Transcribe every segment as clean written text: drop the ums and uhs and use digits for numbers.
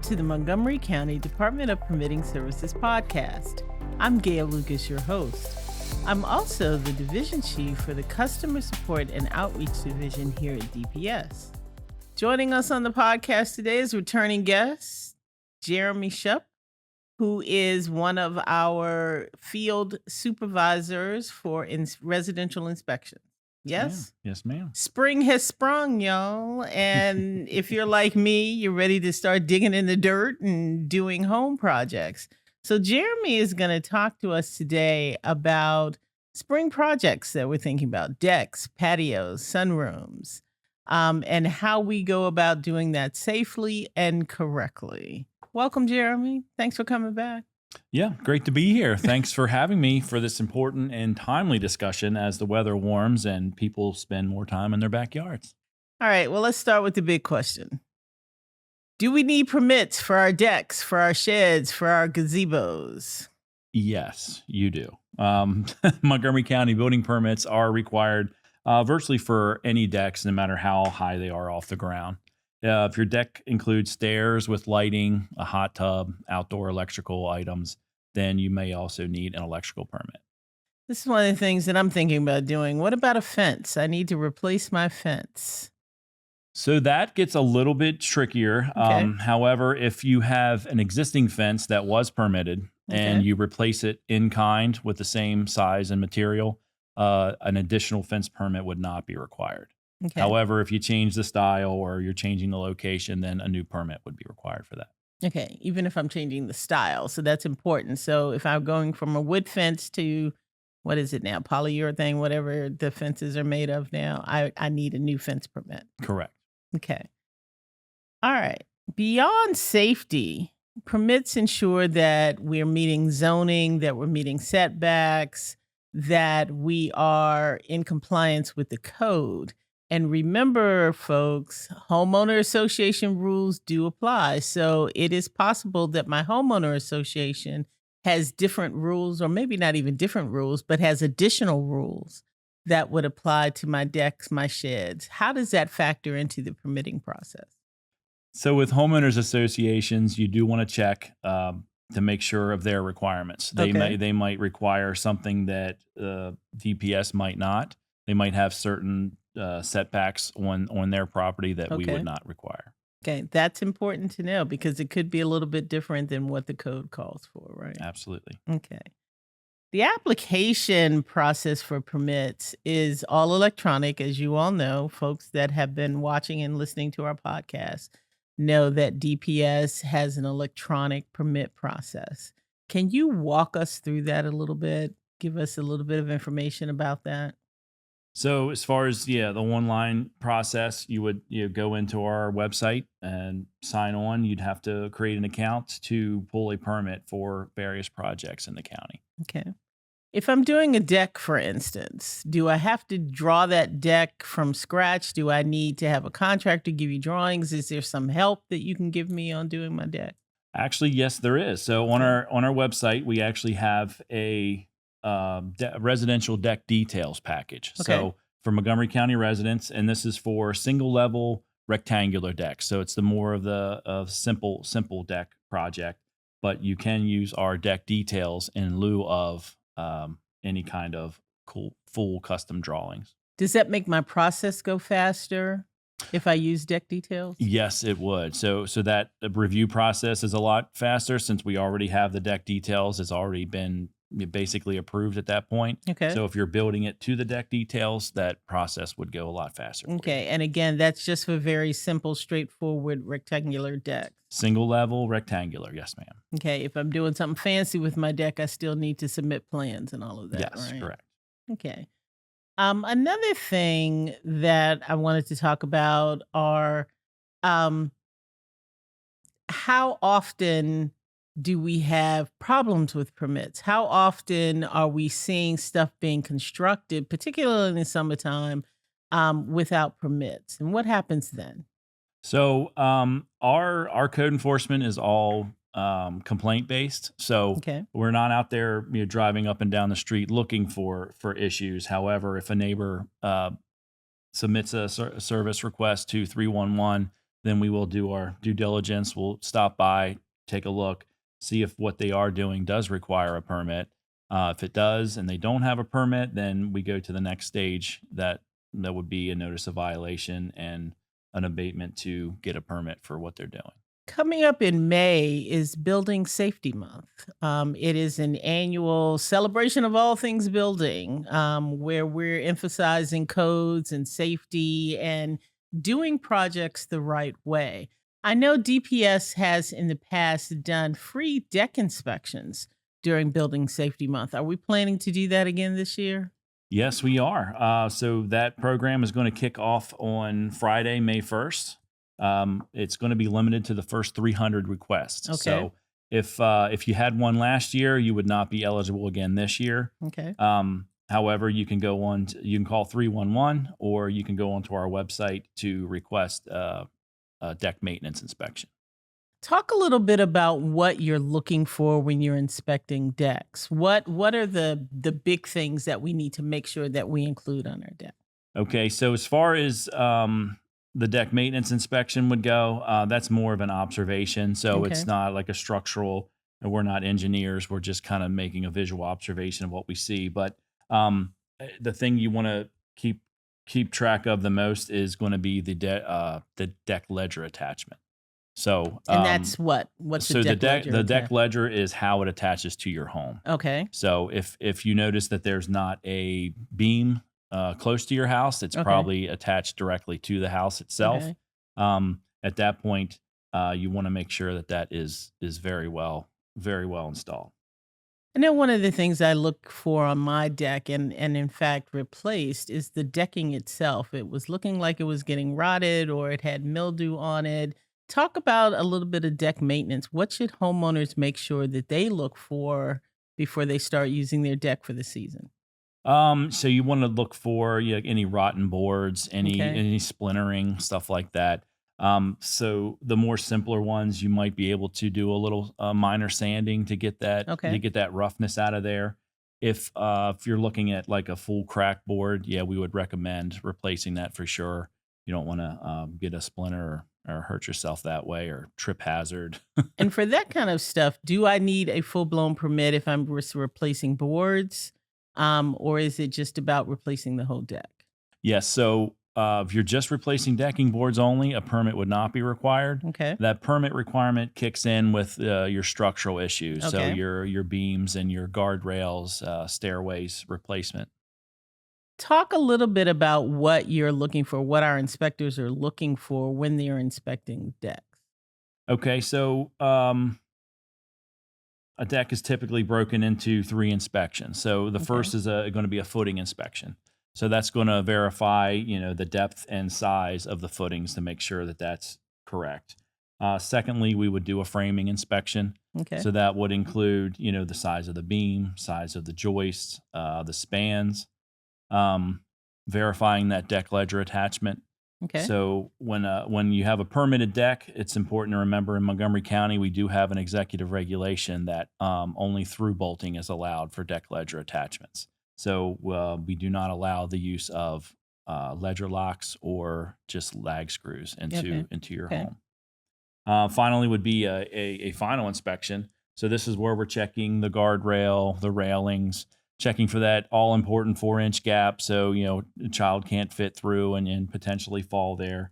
to the Montgomery County Department of Permitting Services podcast. I'm Gail Lucas, your host. I'm also the division chief for the Customer Support and Outreach Division here at DPS. Joining us on the podcast today is returning guest, Jeremy Shupp, who is one of our field supervisors for residential inspections. Yes? Yes, ma'am. Spring has sprung, y'all. And if you're like me, you're ready to start digging in the dirt and doing home projects. So Jeremy is going to talk to us today about spring projects that we're thinking about: decks, patios, sunrooms, and how we go about doing that safely and correctly. Welcome, Jeremy. Thanks for coming back. Yeah, great to be here. Thanks for having me for this important and timely discussion as the weather warms and people spend more time in their backyards. All right, well, let's start with the big question. Do we need permits for our decks, for our sheds, for our gazebos? Yes, you do. Montgomery County building permits are required virtually for any decks, no matter how high they are off the ground. If your deck includes stairs with lighting, a hot tub, outdoor electrical items, then you may also need an electrical permit. This is one of the things that I'm thinking about doing. What about a fence? I need to replace my fence. So that gets a little bit trickier. Okay. However, if you have an existing fence that was permitted and you replace it in kind with the same size and material, an additional fence permit would not be required. Okay. However, if you change the style or you're changing the location, then a new permit would be required for that. Okay, even if I'm changing the style. So that's important. So if I'm going from a wood fence to, what is it now, polyurethane, whatever the fences are made of now, I need a new fence permit. Correct. Okay. All right. Beyond safety, permits ensure that we're meeting zoning, that we're meeting setbacks, that we are in compliance with the code. And remember, folks, homeowner association rules do apply. So it is possible that my homeowner association has different rules, or maybe not even different rules, but has additional rules that would apply to my decks, my sheds. How does that factor into the permitting process? So with homeowners associations, you do want to check to make sure of their requirements. They might require something that DPS might not. They might have certain setbacks on their property that we would not require. Okay, that's important to know because it could be a little bit different than what the code calls for, right? Absolutely. Okay. The application process for permits is all electronic, as you all know. Folks that have been watching and listening to our podcast know that DPS has an electronic permit process. Can you walk us through that a little bit? Give us a little bit of information about that. So as far as the online process, you would go into our website and sign on. You'd have to create an account to pull a permit for various projects in the county. Okay. If I'm doing a deck, for instance, do I have to draw that deck from scratch? Do I need to have a contractor give you drawings? Is there some help that you can give me on doing my deck? Actually, yes, there is. So on our website, we actually have a residential deck details package. Okay. So for Montgomery County residents, and this is for single level rectangular decks. So it's the more of the simple deck project, but you can use our deck details in lieu of any kind of cool full custom drawings. Does that make my process go faster if I use deck details? Yes, it would. So that review process is a lot faster since we already have the deck details. It's already been basically approved at that point. Okay. So if you're building it to the deck details, that process would go a lot faster. Okay. And again, that's just for very simple, straightforward rectangular decks. Single level rectangular. Yes, ma'am. Okay. If I'm doing something fancy with my deck, I still need to submit plans and all of that. Yes, right? correct. Okay. Another thing that I wanted to talk about are how often do we have problems with permits? How often are we seeing stuff being constructed, particularly in the summertime, without permits? And what happens then? So our code enforcement is all complaint based. So Okay. we're not out there driving up and down the street looking for issues. However, if a neighbor submits a service request to 311 then we will do our due diligence. We'll stop by, take a look, see if what they are doing does require a permit. If it does and they don't have a permit, then we go to the next stage that would be a notice of violation and an abatement to get a permit for what they're doing. Coming up in May is Building Safety Month. It is an annual celebration of all things building, where we're emphasizing codes and safety and doing projects the right way. I know DPS has in the past done free deck inspections during Building Safety Month. Are we planning to do that again this year? Yes, we are. So that program is going to kick off on Friday, May 1st. It's going to be limited to the first 300 requests. Okay. So if you had one last year, you would not be eligible again this year. Okay. However, you can go on. You can call 311, or you can go onto our website to request a deck maintenance inspection. Talk a little bit about what you're looking for when you're inspecting decks. What are the big things that we need to make sure that we include on our deck? Okay, so as far as the deck maintenance inspection would go, that's more of an observation. So Okay. it's not like a structural, and we're not engineers. We're just kind of making a visual observation of what we see. But the thing you want to keep track of the most is going to be the deck ledger attachment. So And that's what? What's the so the deck deck ledger the deck attack? ledger is how it attaches to your home. Okay. So if you notice that there's not a beam close to your house, it's Okay. probably attached directly to the house itself. Okay. At that point, you want to make sure that that is very well installed. I know one of the things I look for on my deck and in fact replaced is the decking itself. It was looking like it was getting rotted or it had mildew on it. Talk about a little bit of deck maintenance. What should homeowners make sure that they look for before they start using their deck for the season? So you want to look for any rotten boards, Okay. any splintering, stuff like that. So the more simpler ones, you might be able to do a little minor sanding to Okay. get that roughness out of there. If you're looking at like a full crack board, yeah, we would recommend replacing that for sure. You don't want to get a splinter or hurt yourself that way or trip hazard. And for that kind of stuff, do I need a full-blown permit if I'm replacing boards? Or is it just about replacing the whole deck? Yes. So if you're just replacing decking boards only, a permit would not be required. Okay. That permit requirement kicks in with your structural issues, so Okay. your beams and your guardrails, stairways replacement. Talk a little bit about what you're looking for, what our inspectors are looking for when they're inspecting decks. Okay, so a deck is typically broken into three inspections. So the Okay. first is going to be a footing inspection. So that's going to verify, the depth and size of the footings to make sure that that's correct. Secondly, we would do a framing inspection. Okay. So that would include, the size of the beam, size of the joists, the spans, um, verifying that deck ledger attachment. Okay. So when you have a permitted deck, it's important to remember in Montgomery County we do have an executive regulation that only through bolting is allowed for deck ledger attachments. So we do not allow the use of ledger locks or just lag screws Okay. into your Okay. home. Finally, would be a final inspection. So this is where we're checking the guardrail, the railings, checking for that all important 4-inch gap. So, a child can't fit through and potentially fall there.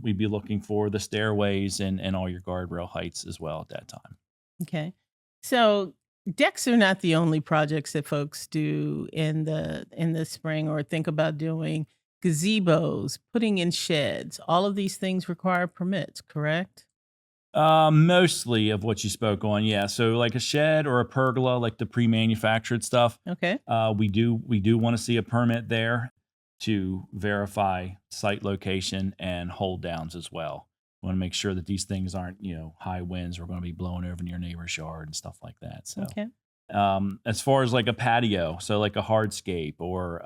We'd be looking for the stairways and all your guardrail heights as well at that time. Okay. So decks are not the only projects that folks do in the spring or think about doing. Gazebos, putting in sheds, all of these things require permits, correct? Mostly of what you spoke on, yeah. So like a shed or a pergola, like the pre-manufactured stuff, Okay. we do want to see a permit there to verify site location and hold downs as well. We want to make sure that these things aren't, high winds are going to be blowing over in your neighbor's yard and stuff like that. So Okay. as far as like a patio, so like a hardscape or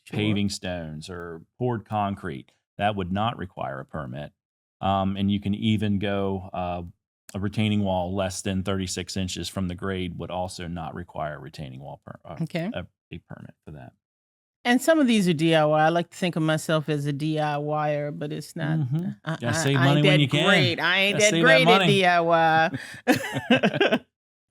Sure. paving stones or poured concrete, that would not require a permit. And you can even go a retaining wall less than 36 inches from the grade would also not require a retaining wall Okay. a permit for that. And some of these are DIY. I like to think of myself as a DIYer, but it's not. Hmm. I, Gotta I, save I money ain't when you that can. great. I ain't Gotta that save that great at money. DIY.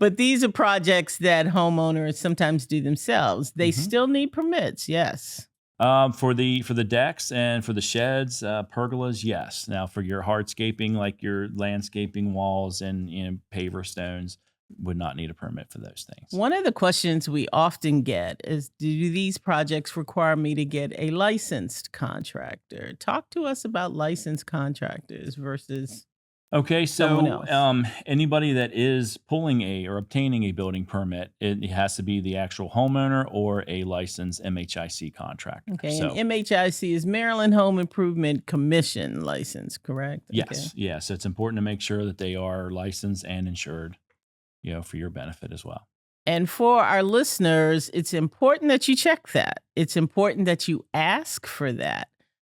But these are projects that homeowners sometimes do themselves. They Hmm. still need permits. Yes. For the decks and for the sheds, pergolas, yes. Now for your hardscaping, like your landscaping walls and paver stones, would not need a permit for those things. One of the questions we often get is, do these projects require me to get a licensed contractor? Talk to us about licensed contractors versus Okay, someone so else. anybody that is pulling a or obtaining a building permit, it has to be the actual homeowner or a licensed MHIC contractor. Okay, and So MHIC is Maryland Home Improvement Commission license, correct? Okay. yes, it's important to make sure that they are licensed and insured, for your benefit as well. And for our listeners, it's important that you check that. It's important that you ask for that.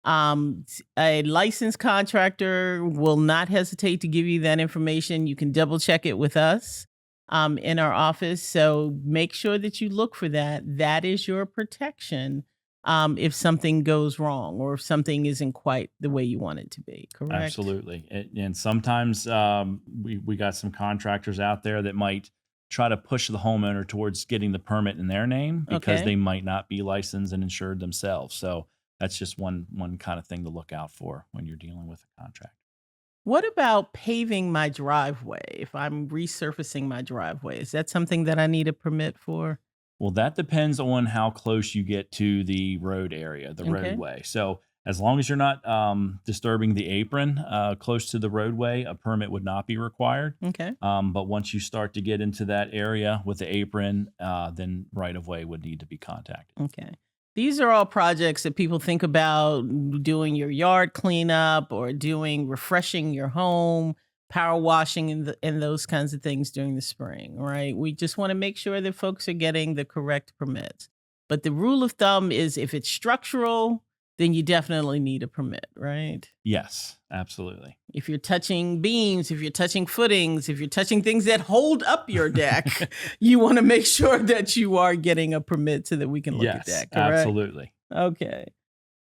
A licensed contractor will not hesitate to give you that information. You can double check it with us in our office. So make sure that you look for that. That is your protection if something goes wrong or if something isn't quite the way you want it to be, correct? Absolutely. And sometimes we got some contractors out there that might try to push the homeowner towards getting the permit in their name because Okay. they might not be licensed and insured themselves. So that's just one kind of thing to look out for when you're dealing with a contract. What about paving my driveway? If I'm resurfacing my driveway, is that something that I need a permit for? Well, that depends on how close you get to the road area, the Okay. roadway. So as long as you're not disturbing the apron close to the roadway, a permit would not be required. Okay. But once you start to get into that area with the apron, then right of way would need to be contacted. Okay. These are all projects that people think about doing your yard cleanup or doing refreshing your home, power washing and those kinds of things during the spring, right? We just want to make sure that folks are getting the correct permits. But the rule of thumb is if it's structural, then you definitely need a permit, right? Yes, absolutely. If you're touching beams, if you're touching footings, if you're touching things that hold up your deck, you want to make sure that you are getting a permit so that we can look at Yes, that, correct? absolutely. Okay.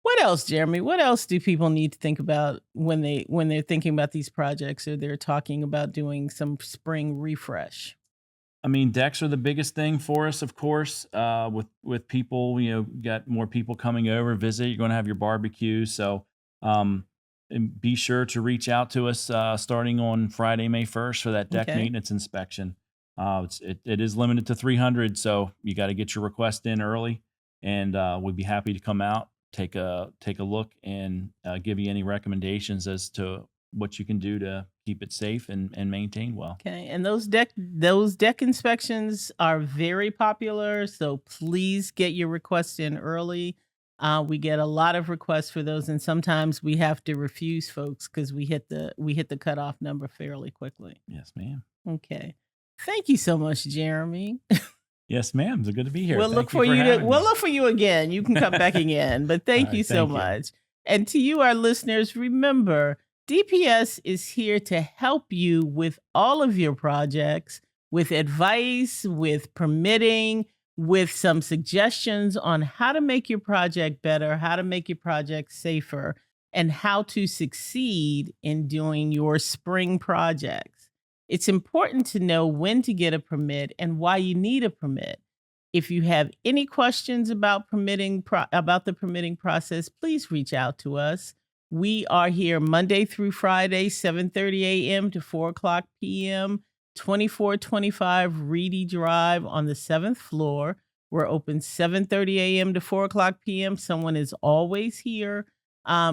What else, Jeremy? What else do people need to think about when they're thinking about these projects or they're talking about doing some spring refresh? I mean, decks are the biggest thing for us, of course. With people, got more people coming over, visit. You're going to have your barbecue, so um, and be sure to reach out to us starting on Friday, May 1st, for that deck Okay. maintenance inspection. It is limited to 300, so you got to get your request in early, and we'd be happy to come out, take a look, and give you any recommendations as to what you can do to keep it safe and maintained well. Okay. And those deck inspections are very popular, so please get your requests in early. We get a lot of requests for those, and sometimes we have to refuse folks because we hit the cutoff number fairly quickly. Yes, ma'am. Okay. Thank you so much, Jeremy. Yes, ma'am. It's good to be here. We'll look Thank you for for you to having we'll me. look for you again. You can come back again. But All thank you right. so Thank you. much. And to you, our listeners, remember DPS is here to help you with all of your projects, with advice, with permitting, with some suggestions on how to make your project better, how to make your project safer, and how to succeed in doing your spring projects. It's important to know when to get a permit and why you need a permit. If you have any questions about about the permitting process, please reach out to us. We are here Monday through Friday, 7:30 a.m. to 4 o'clock p.m., 2425 Reedy Drive on the 7th floor. We're open 7:30 a.m. to 4 o'clock p.m. Someone is always here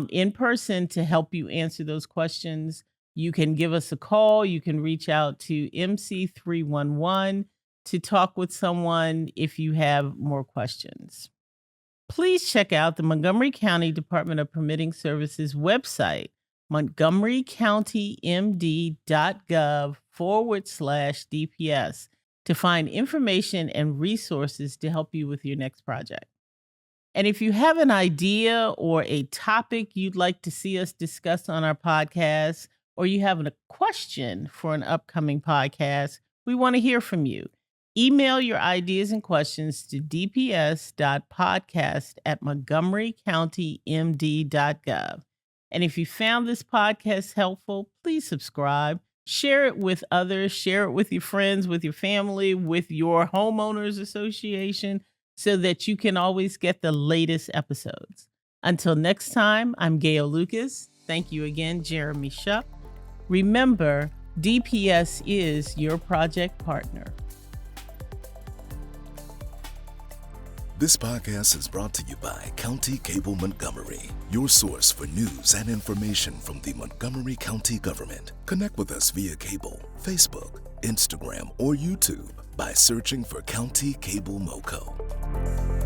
in person to help you answer those questions. You can give us a call. You can reach out to MC311 to talk with someone if you have more questions. Please check out the Montgomery County Department of Permitting Services website, montgomerycountymd.gov/DPS, to find information and resources to help you with your next project. And if you have an idea or a topic you'd like to see us discuss on our podcast, or you have a question for an upcoming podcast, we want to hear from you. Email your ideas and questions to dps.podcast@montgomerycountymd.gov. And if you found this podcast helpful, please subscribe, share it with others, share it with your friends, with your family, with your homeowners association, so that you can always get the latest episodes. Until next time, I'm Gail Lucas. Thank you again, Jeremy Shuck. Remember, DPS is your project partner. This podcast is brought to you by County Cable Montgomery, your source for news and information from the Montgomery County government. Connect with us via cable, Facebook, Instagram, or YouTube by searching for County Cable MoCo.